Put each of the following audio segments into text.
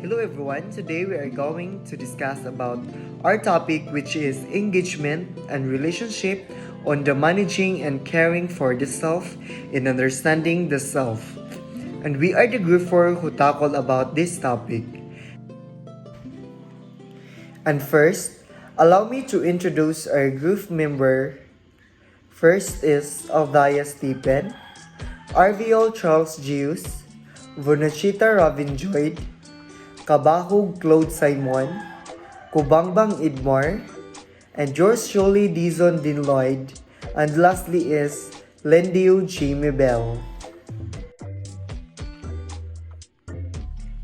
Hello everyone. Today we are going to discuss about our topic, which is engagement and relationship on the managing and caring for the self in understanding the self. And we are the group four who tackle about this topic. And first, allow me to introduce our group member. First is Aldaya Stephen, RVO Charles Gius, Vonachita Robin Joyd, Kabahog Claude Simon, Kubangbang Idmar, and George Shirley Dizon Din Lloyd, and lastly is Lendiu Jimmy Bell.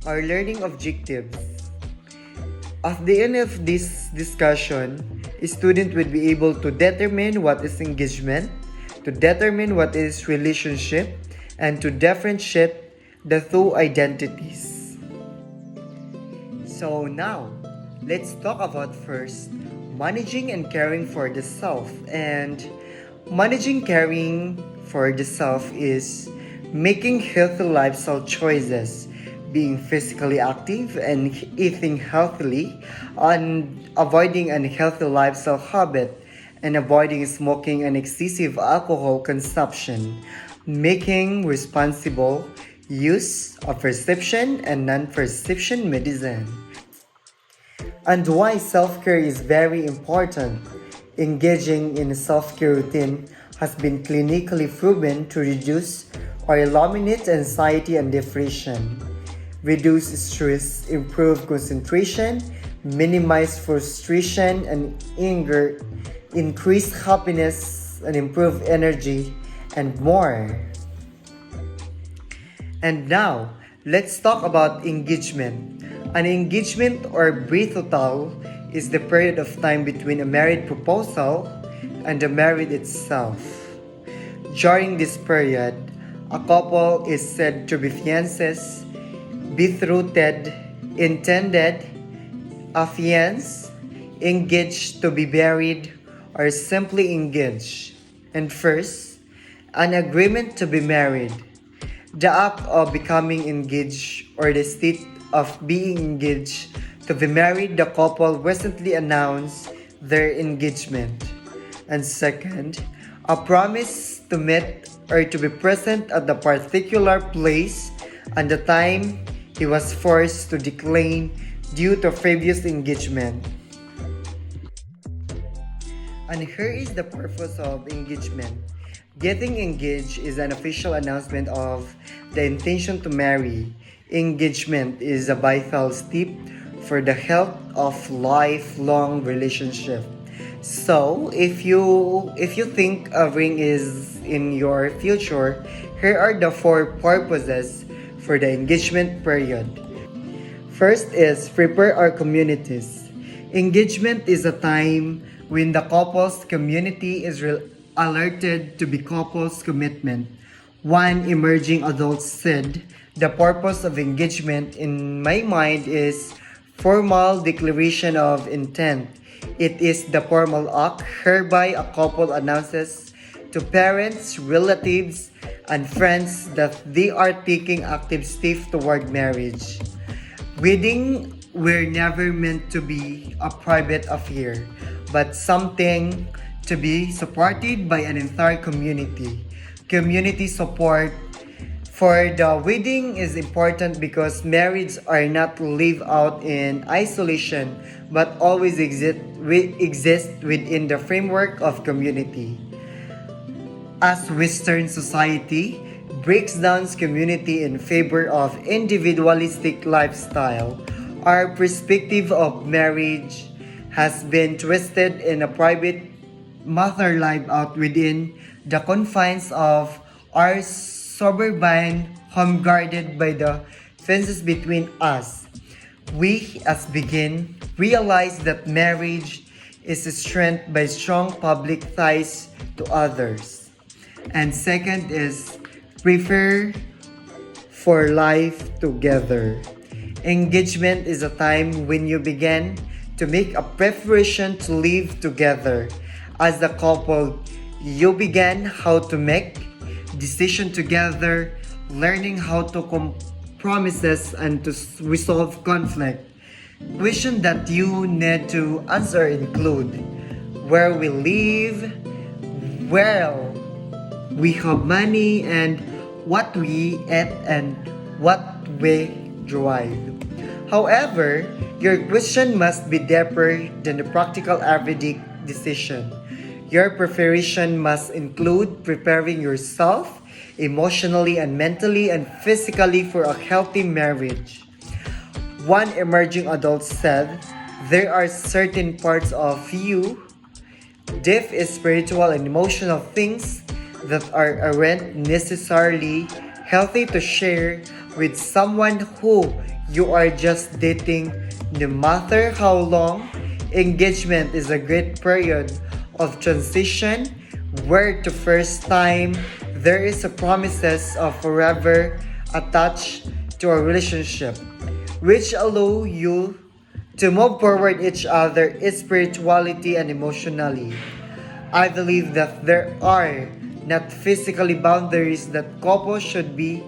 Our learning objectives. At the end of this discussion, a student will be able to determine what is engagement, to determine what is relationship, and to differentiate the two identities. So now, let's talk about first managing and caring for the self. And managing caring for the self is making healthy lifestyle choices, being physically active and eating healthily, and avoiding unhealthy lifestyle habit, and avoiding smoking and excessive alcohol consumption, making responsible use of prescription and non-prescription medicine. And why self-care is very important. Engaging in a self-care routine has been clinically proven to reduce or eliminate anxiety and depression, reduce stress, improve concentration, minimize frustration and anger, increase happiness, and improve energy, and more. And now, let's talk about engagement. An engagement or betrothal is the period of time between a marriage proposal and the marriage itself. During this period, a couple is said to be fiancés, betrothed, intended, affianced, engaged to be married, or simply engaged. And first, an agreement to be married. The act of becoming engaged or the state of being engaged to be married, the couple recently announced their engagement. And second, a promise to meet or to be present at the particular place and the time he was forced to decline due to previous engagement. And here is the purpose of engagement. Getting engaged is an official announcement of the intention to marry. Engagement is a vital step for the health of lifelong relationship. So, if you think a ring is in your future, here are the four purposes for the engagement period. First is prepare our communities. Engagement is a time when the couple's community is alerted to be couple's commitment. One emerging adult said, the purpose of engagement in my mind is formal declaration of intent. It is the formal act whereby a couple announces to parents, relatives, and friends that they are taking active steps toward marriage. Wedding were never meant to be a private affair, but something to be supported by an entire community. Community support for the wedding is important because marriages are not lived out in isolation but always exist within the framework of community. As Western society breaks down community in favor of individualistic lifestyle, our perspective of marriage has been twisted in a private matter life out within the confines of our suburban home guarded by the fences between us. We, as begin, realize that marriage is strengthened by strong public ties to others. And second is prepare for life together. Engagement is a time when you begin to make a preparation to live together. As a couple, you begin how to make decision together, learning how to promises, and to resolve conflict. Questions that you need to answer include where we live, where we have money, and what we eat and what we drive. However, your question must be deeper than the practical everyday decision. Your preparation must include preparing yourself emotionally and mentally and physically for a healthy marriage. One emerging adult said, there are certain parts of you, deep spiritual and emotional things that aren't necessarily healthy to share with someone who you are just dating. No matter how long, engagement is a great period of transition where the first time there is a promises of forever attached to a relationship, which allow you to move forward each other spirituality and emotionally. I believe that there are not physically boundaries that couples should be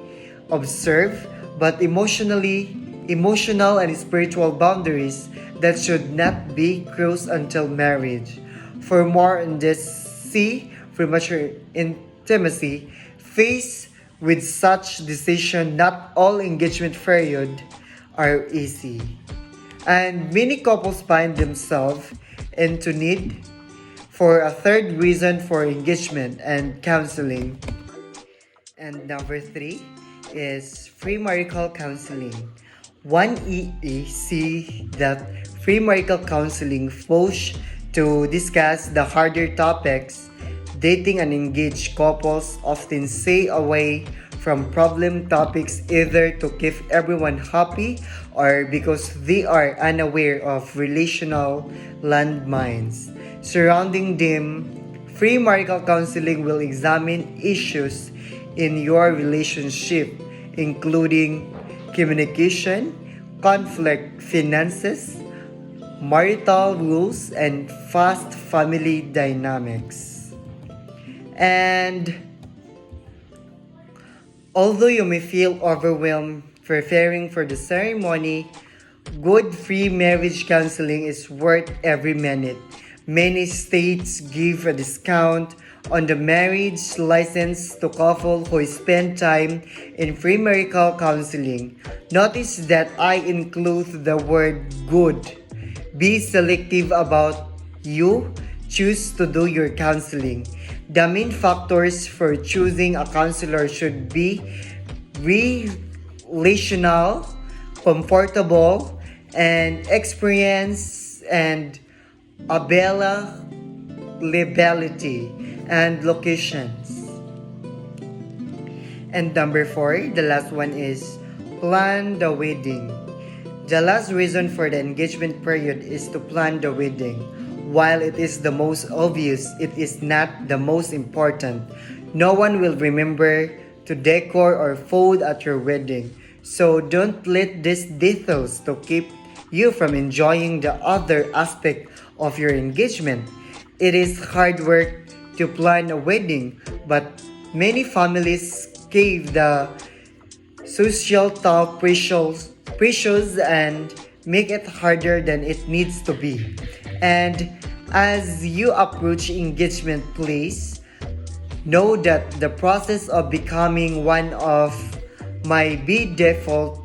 observed, but emotional and spiritual boundaries that should not be crossed until marriage. For more on this, see premature intimacy. Faced with such decision, not all engagement period are easy. And many couples find themselves into need for a third reason for engagement and counseling. And number three is free marital counseling. One EEC that free marital counseling push to discuss the harder topics. Dating and engaged couples often stay away from problem topics either to keep everyone happy or because they are unaware of relational landmines surrounding them. Free marital counseling will examine issues in your relationship, including communication, conflict, finances, marital rules, and fast family dynamics. And although you may feel overwhelmed preparing for the ceremony, good free marriage counseling is worth every minute. Many states give a discount on the marriage license to couples who spend time in free marital counseling. Notice that I include the word good. Be selective about you choose to do your counseling. The main factors for choosing a counselor should be relational, comfortable, and experience and availability and locations. And number four, the last one is plan the wedding. The last reason for the engagement period is to plan the wedding. While it is the most obvious, it is not the most important. No one will remember to decor or food at your wedding. So don't let these details to keep you from enjoying the other aspect of your engagement. It is hard work to plan a wedding, but many families cave the social talk precious and make it harder than it needs to be. And as you approach engagement, please know that the process of becoming one of my be default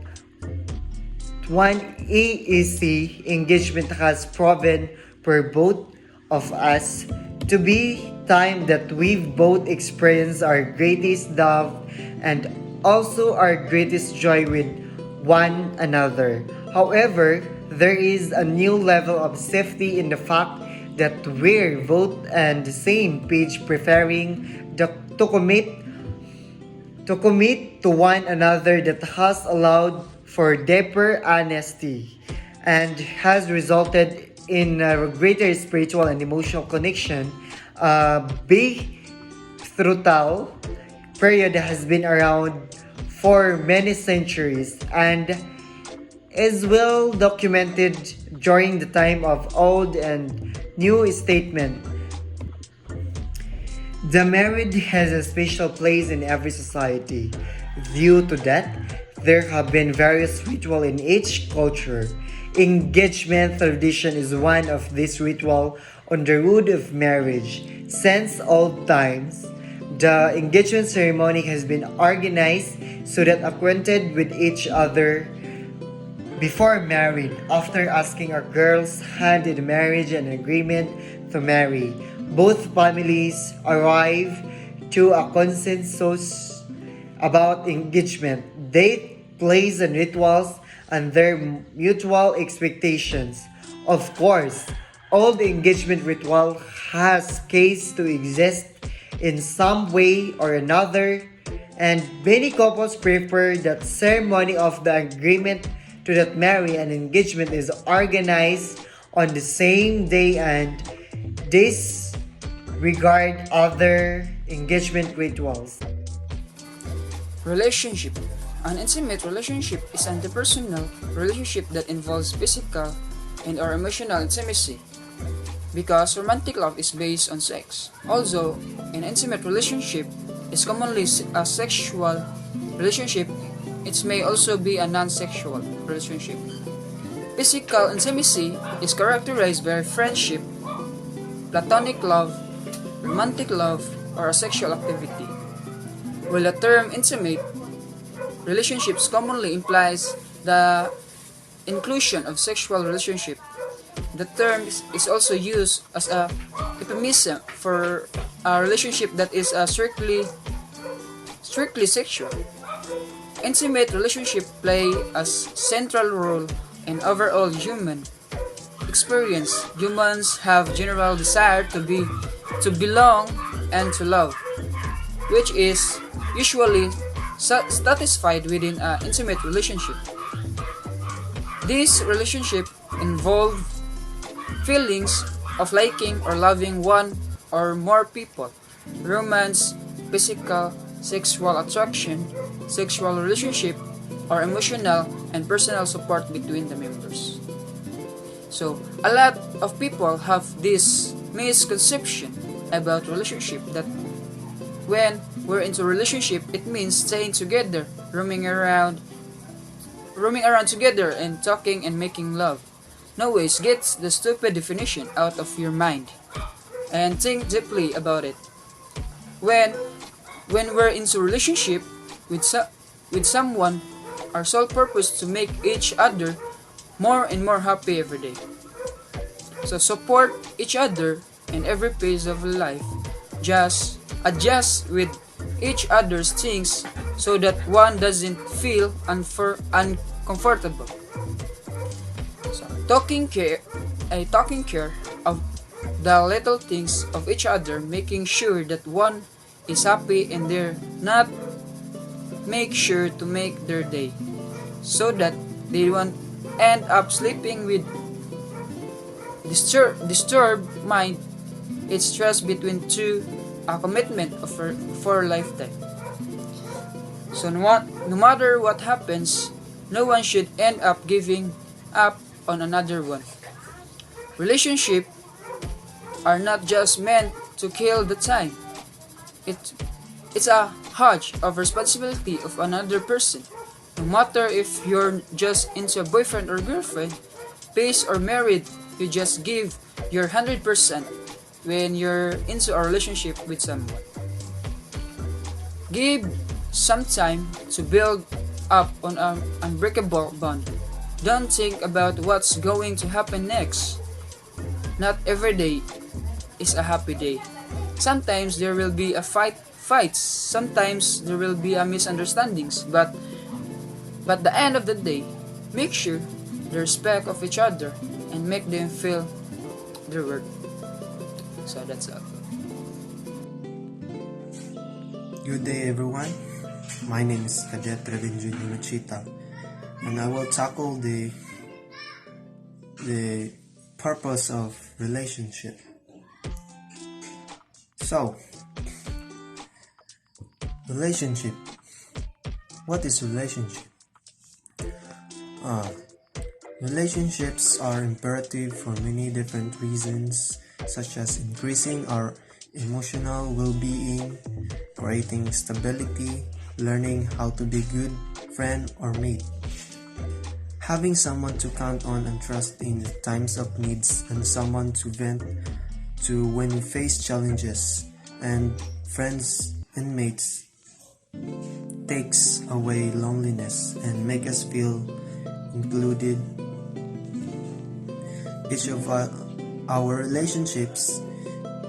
one AEC engagement has proven for both of us to be time that we've both experienced our greatest love and also our greatest joy with one another. However, there is a new level of safety in the fact that we're both on the same page preferring to commit to one another that has allowed for deeper honesty and has resulted in a greater spiritual and emotional connection. Big Thrutal period has been around for many centuries and is well documented during the time of Old and New Testament. The marriage has a special place in every society. Due to that, there have been various rituals in each culture. Engagement tradition is one of these rituals on the root of marriage. Since old times, the engagement ceremony has been organized so that acquainted with each other before married, after asking a girl's hand in marriage and agreement to marry, both families arrive to a consensus about engagement, date, place, and rituals, and their mutual expectations. Of course, all the engagement ritual has case to exist in some way or another, and many couples prefer that ceremony of the agreement to that marry and engagement is organized on the same day and disregard other engagement rituals. Relationship. An intimate relationship is an interpersonal relationship that involves physical and or emotional intimacy, because romantic love is based on sex. Also, an intimate relationship is commonly a sexual relationship. It may also be a non-sexual relationship. Physical intimacy is characterized by friendship, platonic love, romantic love, or a sexual activity. While the term intimate relationships commonly implies the inclusion of sexual relationship, the term is also used as a euphemism for a relationship that is strictly sexual. Intimate relationships play a central role in overall human experience. Humans have general desire to belong and to love, which is usually satisfied within an intimate relationship. These relationships involve feelings of liking or loving one or more people, romance, physical, sexual attraction, sexual relationship, or emotional and personal support between the members. So, a lot of people have this misconception about relationship that when we're into a relationship, it means staying together, roaming around together and talking and making love. No ways, get the stupid definition out of your mind and think deeply about it. When we're into a relationship with someone, our sole purpose to make each other more and more happy every day. So support each other in every phase of life. Just adjust with each other's things so that one doesn't feel uncomfortable. So taking care of the little things of each other, making sure that one is happy and they're not, make sure to make their day so that they won't end up sleeping with disturbed mind. It's trust between two, a commitment for a lifetime. So no matter what happens, no one should end up giving up on another one. Relationships are not just meant to kill the time. It's a hodge of responsibility of another person. No matter if you're just into a boyfriend or girlfriend, based or married, you just give your 100% when you're into a relationship with someone. Give some time to build up on an unbreakable bond. Don't think about what's going to happen next. Not every day is a happy day. Sometimes there will be fights. Sometimes there will be a misunderstandings. But the end of the day, make sure the respect of each other and make them feel their worth. So that's all. Good day, everyone. My name is Cadet Revin Junior Machita, and I will tackle the purpose of relationship. So, relationship. What is relationship? Relationships are imperative for many different reasons, such as increasing our emotional well-being, creating stability, learning how to be good friend, or mate. Having someone to count on and trust in times of needs, and someone to vent to when we face challenges, and friends and mates takes away loneliness and make us feel included. Each of our relationships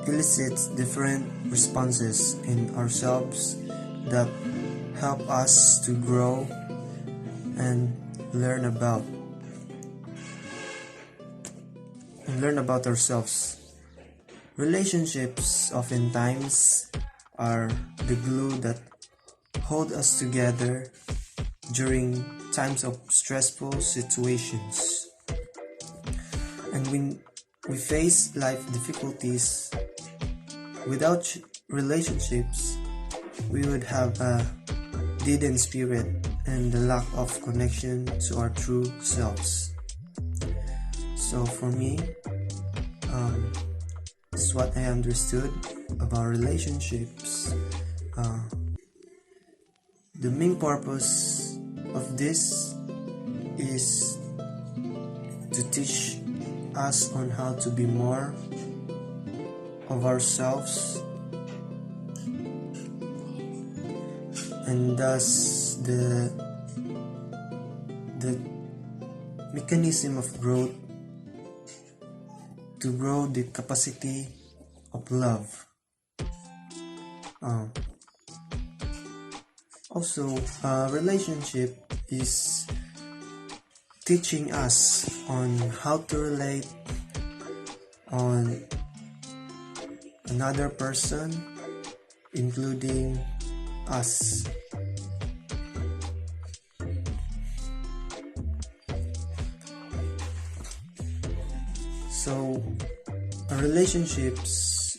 elicits different responses in ourselves that help us to grow and learn about ourselves. Relationships oftentimes are the glue that hold us together during times of stressful situations. And when we face life difficulties, without relationships, we would have a deadened spirit and the lack of connection to our true selves. So for me, this is what I understood about relationships. The main purpose of this is to teach us on how to be more of ourselves, and thus the mechanism of growth to grow the capacity of love. Also, a relationship is teaching us on how to relate on another person, including us. So, relationships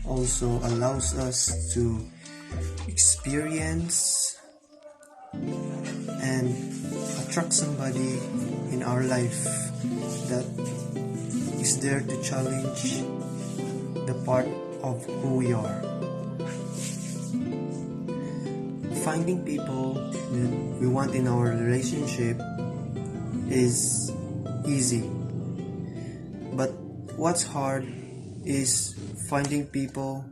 also allows us to experience and attract somebody in our life that is there to challenge the part of who we are. Finding people that we want in our relationship is easy, but what's hard is finding people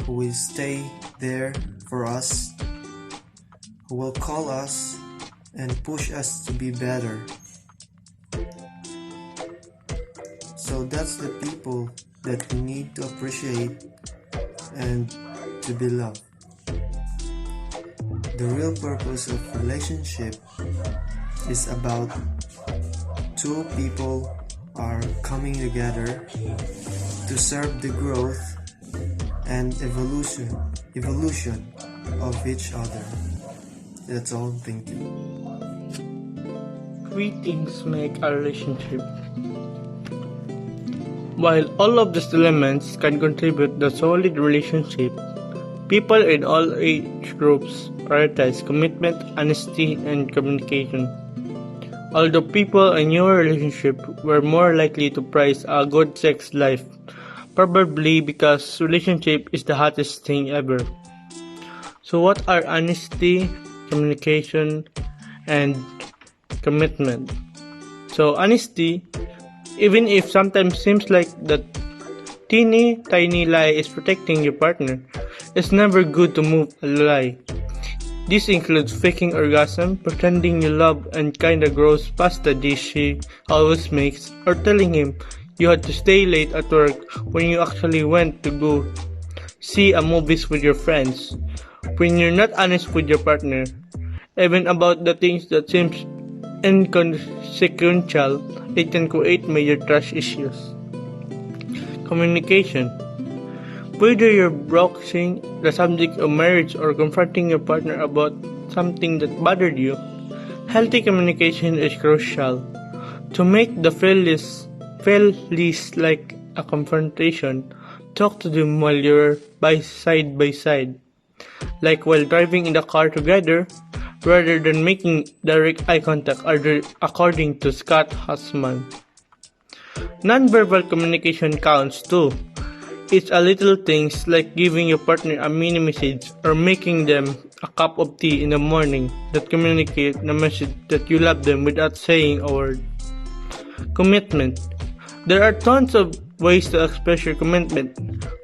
who will stay there for us, who will call us and push us to be better. So that's the people that we need to appreciate and to be loved. The real purpose of relationship is about two people are coming together to serve the growth and evolution of each other. That's all. Thank you. Three things make a relationship. While all of these elements can contribute to a solid relationship, people in all age groups prioritize commitment, honesty, and communication. Although people in your relationship were more likely to prize a good sex life, probably because relationship is the hottest thing ever. So what are honesty, communication, and commitment? So honesty, even if sometimes seems like that teeny tiny lie is protecting your partner, it's never good to move a lie. This includes faking orgasm, pretending you love and kinda grows past the dish she always makes, or telling him you had to stay late at work when you actually went to go see a movies with your friends. When you're not honest with your partner, even about the things that seems inconsequential, it can create major trust issues. Communication. Whether you're broaching the subject of marriage or confronting your partner about something that bothered you, healthy communication is crucial. To make the feel less like a confrontation, talk to them while you're side by side, like while driving in the car together, rather than making direct eye contact, according to Scott Hussman. Nonverbal communication counts too. It's a little things like giving your partner a mini message or making them a cup of tea in the morning that communicate the message that you love them without saying a word. Commitment. There are tons of ways to express your commitment,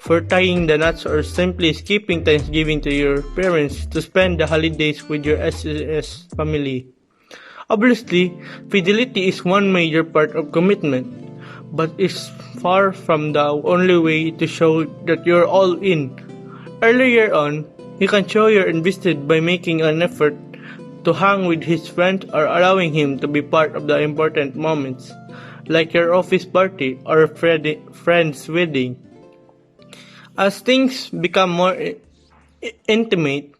for tying the knots or simply skipping Thanksgiving to your parents to spend the holidays with your SES family. Obviously, fidelity is one major part of commitment, but it's far from the only way to show that you're all in. Earlier on, you can show you're invested by making an effort to hang with his friends or allowing him to be part of the important moments, like your office party or a friend's wedding. As things become more intimate,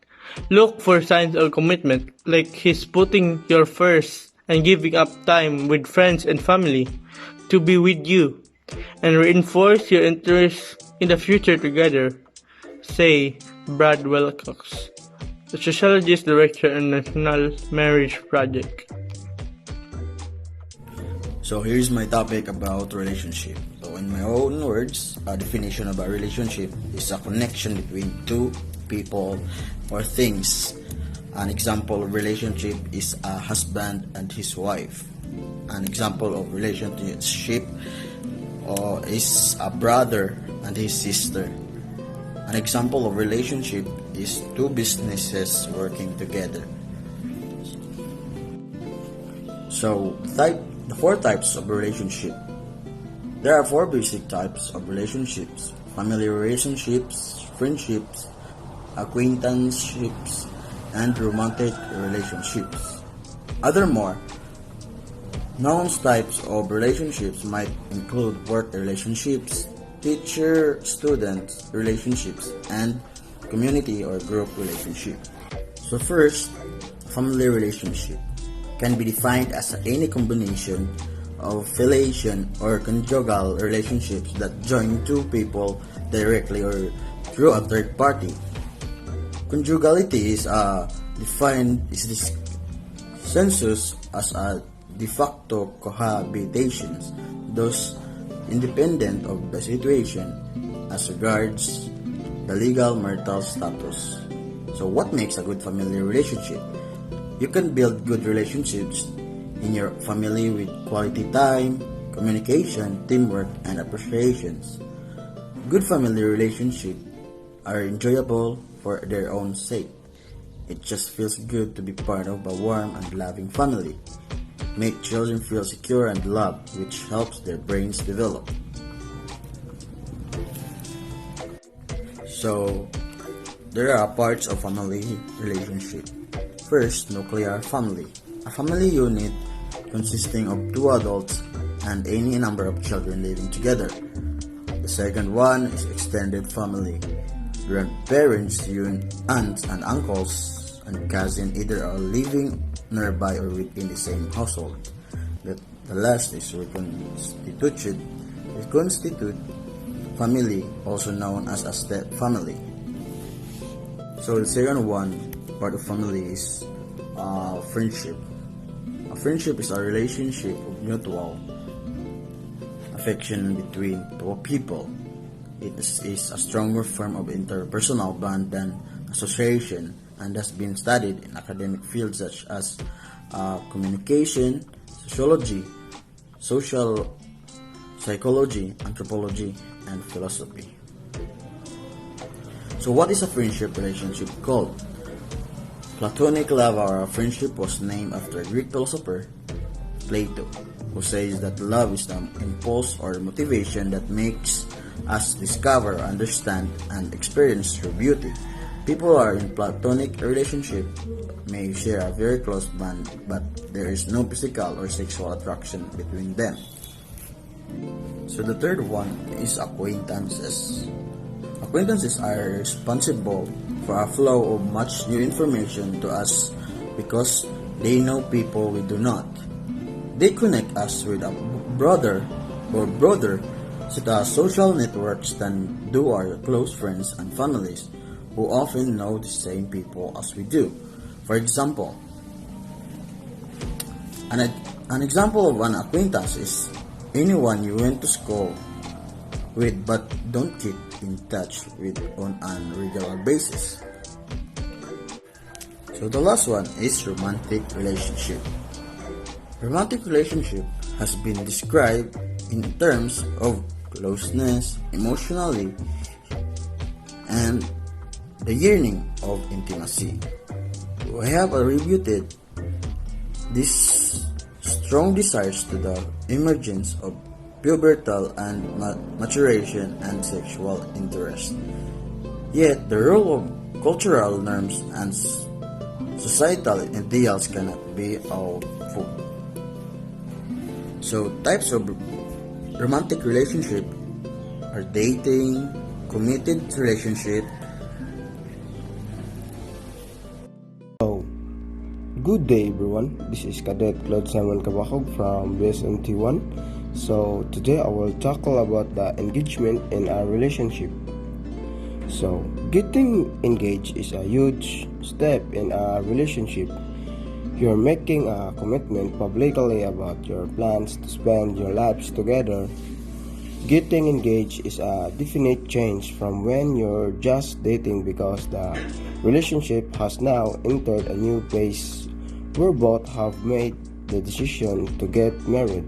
look for signs of commitment, like his putting you first and giving up time with friends and family to be with you, and reinforce your interest in the future together. Say, Brad Wilcox, the Sociologist Director and National Marriage Project. So here's my topic about relationship. So in my own words, a definition of a relationship is a connection between two people or things. An example of relationship is a husband and his wife. An example of relationship is a brother and his sister. An example of relationship is two businesses working together. So, the four types of relationship. There are four basic types of relationships: family relationships, friendships, acquaintanceships, and romantic relationships. Furthermore, known types of relationships might include work relationships, teacher-student relationships, and community or group relationship. So first, family relationship can be defined as any combination of filiation or conjugal relationships that join two people directly or through a third party. Conjugality is this census as a de facto cohabitations, thus independent of the situation as regards the legal marital status. So what makes a good family relationship? You can build good relationships in your family with quality time, communication, teamwork, and appreciations. Good family relationships are enjoyable for their own sake. It just feels good to be part of a warm and loving family. Make children feel secure and loved, which helps their brains develop. So, there are parts of family relationship. First, nuclear family. A family unit consisting of two adults and any number of children living together. The second one is extended family. Grandparents, aunts and uncles, and cousins either are living nearby or within the same household. The last is reconstituted family, also known as a step family. So the second one part of family is friendship. A friendship is a relationship of mutual affection between two people. It is a stronger form of interpersonal bond than association, and has been studied in academic fields such as communication, sociology, social psychology, anthropology, and philosophy. So what is a friendship relationship called? Platonic love or friendship was named after a Greek philosopher, Plato, who says that love is the impulse or motivation that makes us discover, understand, and experience true beauty. People are in platonic relationship may share a very close bond, but there is no physical or sexual attraction between them. So the third one is acquaintances. Acquaintances are responsible for a flow of much new information to us because they know people we do not. They connect us with a broader set of social networks than do our close friends and families who often know the same people as we do. For example, an example of an acquaintance is anyone you went to school with but don't keep in touch with on a regular basis. So the last one is romantic relationship. Romantic relationship has been described in terms of closeness emotionally and the yearning of intimacy. We have attributed these strong desires to the emergence of pubertal and maturation and sexual interest. Yet the role of cultural norms and societal ideals cannot be outful. So types of romantic relationship are dating, committed relationship. So, good day everyone. This is Cadet Claude Simon Kabakog from BSMT1. So, today I will tackle about the engagement in a relationship. So, getting engaged is a huge step in a relationship. You're making a commitment publicly about your plans to spend your lives together. Getting engaged is a definite change from when you're just dating because the relationship has now entered a new phase where both have made the decision to get married.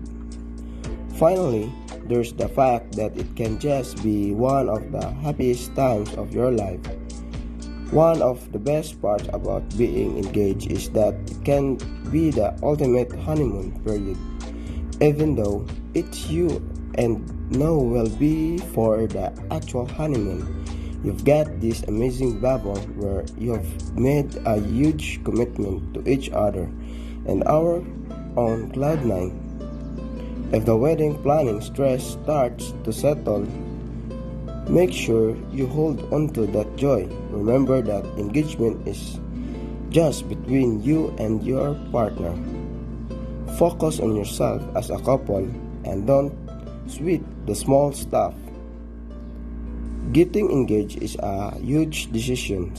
Finally, there's the fact that it can just be one of the happiest times of your life. One of the best parts about being engaged is that it can be the ultimate honeymoon period. Even though it's you and no will be for the actual honeymoon, you've got this amazing bubble where you've made a huge commitment to each other and are on cloud nine. If the wedding planning stress starts to settle, make sure you hold on to that joy. Remember that engagement is just between you and your partner. Focus on yourself as a couple and don't sweat the small stuff. Getting engaged is a huge decision,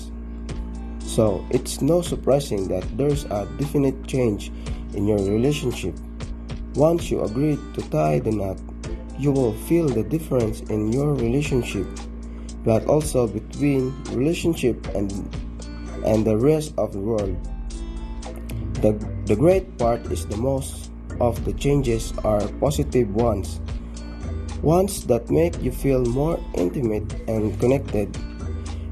so it's no surprising that there's a definite change in your relationship. Once you agree to tie the knot, you will feel the difference in your relationship, but also between relationship and the rest of the world. The great part is the most of the changes are positive ones that make you feel more intimate and connected.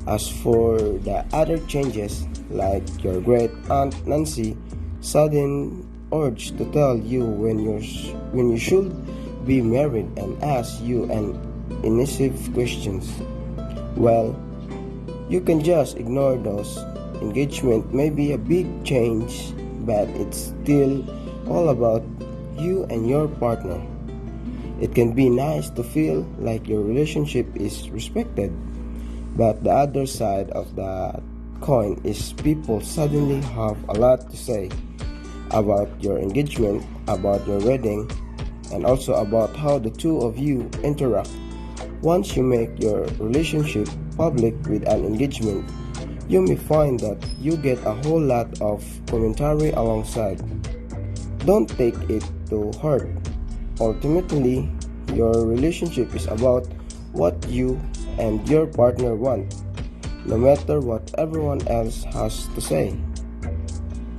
As for the other changes, like your great aunt Nancy sudden urge to tell you when you should be married and ask you an invasive questions, well, you can just ignore those. Engagement may be a big change, but it's still all about you and your partner. It can be nice to feel like your relationship is respected, but the other side of the coin is people suddenly have a lot to say about your engagement, about your wedding, and also about how the two of you interact. Once you make your relationship public with an engagement, you may find that you get a whole lot of commentary alongside. Don't take it to heart. Ultimately, your relationship is about what you and your partner want, no matter what everyone else has to say.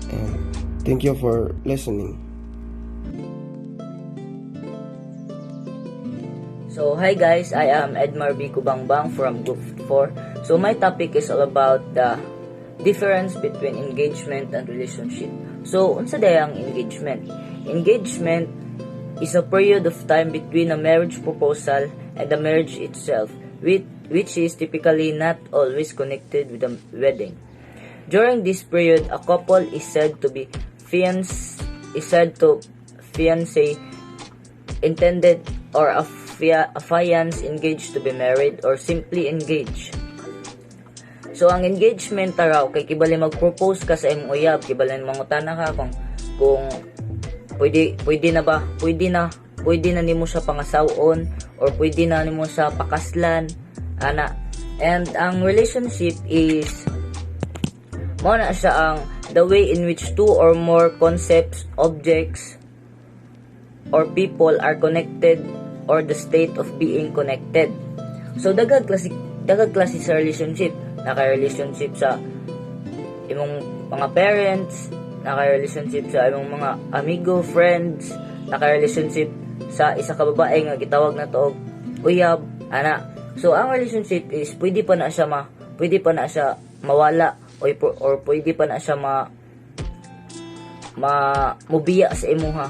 And thank you for listening. So hi guys, I am Edmar B. Kubangbang from Group 4. So my topic is all about the difference between engagement and relationship. So unsa day ang engagement? Engagement is a period of time between a marriage proposal and the marriage itself, which is typically not always connected with the wedding. During this period, a couple is said to fiancé, intended, or a fiance engaged to be married, or simply engaged. So ang engagement raw kay kibali mag-propose ka sa imong uyab, kibali mangutana ka kung pwede na nimo siya pangasawon or pwede na nimo siya pakaslan ana. And ang relationship is mo na siya ang the way in which two or more concepts, objects, or people are connected, or the state of being connected. So dagag klase sa relationship. Naka-relationship sa imong mga parents, naka-relationship sa imong mga amigo, friends, naka-relationship sa isa ka babae nga gitawag na to og uyab, ana. So ang relationship is pwede pa na siya mawala or pwede pa na siya mubiya sa imuha.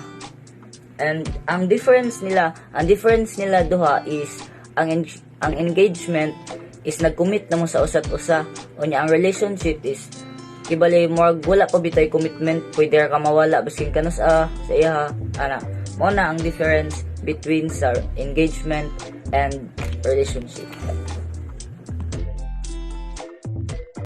And ang difference nila duha is ang engagement is nag-commit na mo sa usa't usa. Unya ang relationship is kibali more wala pa bitay commitment, pwede ka mawala baskin kanus sa iya ana. Mo na ang difference between sa engagement and relationship.